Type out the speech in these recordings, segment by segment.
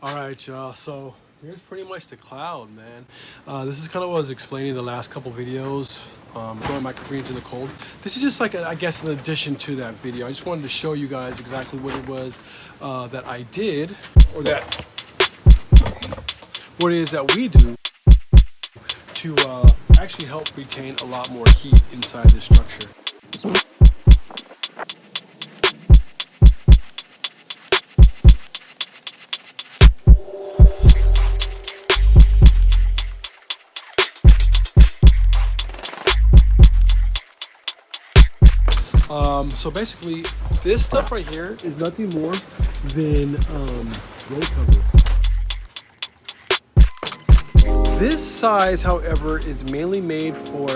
All right, y'all. So here's pretty much the cloud, man. This is kind of what I was explaining in the last couple videos, growing microgreens in the cold. This is just like, I guess, an addition to that video. I just wanted to show you guys exactly what it was that I did, or what it is that we do to actually help retain a lot more heat inside this structure. So basically, this stuff right here is nothing more than road cover. This size, however, is mainly made for,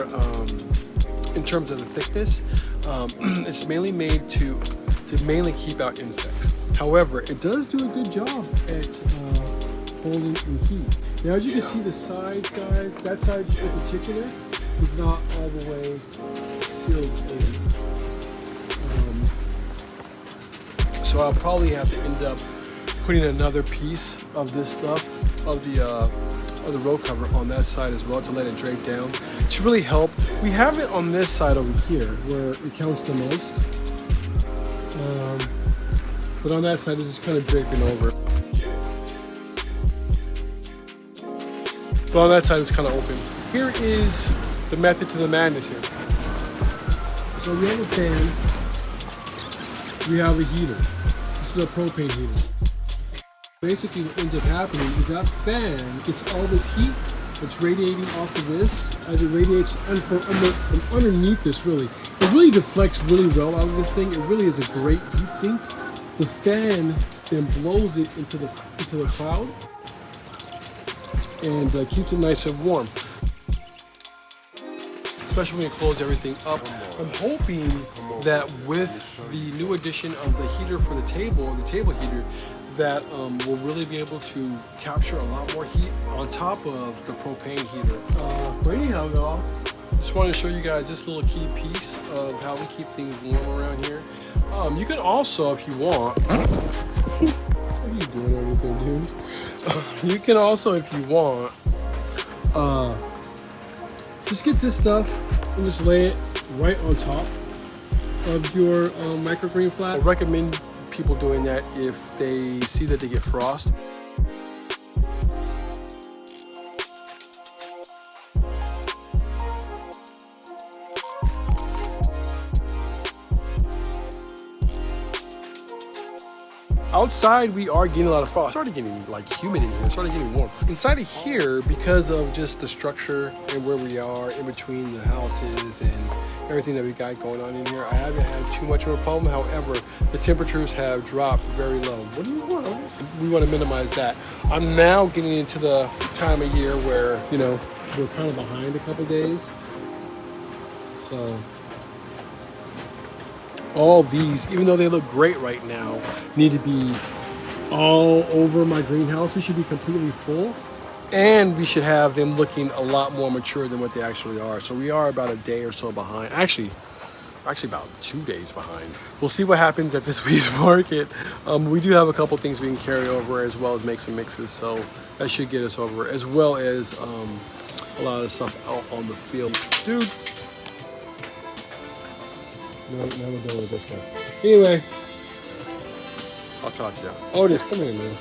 in terms of the thickness, it's mainly made to mainly keep out insects. However, it does do a good job at holding in heat. Now, as you can see, the sides, guys, that side in particular is not all the way sealed in. So I'll probably have to end up putting another piece of this stuff, of the road cover on that side as well, to let it drape down, to really help. We have it on this side over here where it counts the most, but on that side it's just kind of draping over. But on that side it's kind of open. Here is the method to the madness here. So we have a fan, we have a heater. This is a propane heater. Basically what ends up happening is that fan gets all this heat that's radiating off of this as it radiates from underneath this. Really, it really deflects really well out of this thing. It really is a great heat sink. The fan then blows it into the cloud and keeps it nice and warm. Especially when you close everything up. I'm hoping that with the new addition of the heater for the table heater, that we'll really be able to capture a lot more heat on top of the propane heater. But anyhow, y'all, just wanted to show you guys this little key piece of how we keep things warm around here. You can also, if you want, what are you doing over there, dude? You can also, if you want, just get this stuff and just lay it right on top of your microgreen flat. I recommend people doing that if they see that they get frost. Outside, we are getting a lot of frost. It's started getting like humid in here. It's started getting warm. Inside of here, because of just the structure and where we are in between the houses and everything that we got going on in here, I haven't had too much of a problem. However, the temperatures have dropped very low. What do you want? We want to minimize that. I'm now getting into the time of year where, you know, we're kind of behind a couple days. So all these, even though they look great right now, need to be all over my greenhouse. We should be completely full, and we should have them looking a lot more mature than what they actually are. So we are about a day or so behind. Actually about 2 days behind. We'll see what happens at this week's market. We do have a couple things we can carry over, as well as make some mixes, so that should get us over, as well as a lot of the stuff out on the field. Dude. No, we're done with this one. Anyway, I'll talk to you. Otis, come here, man.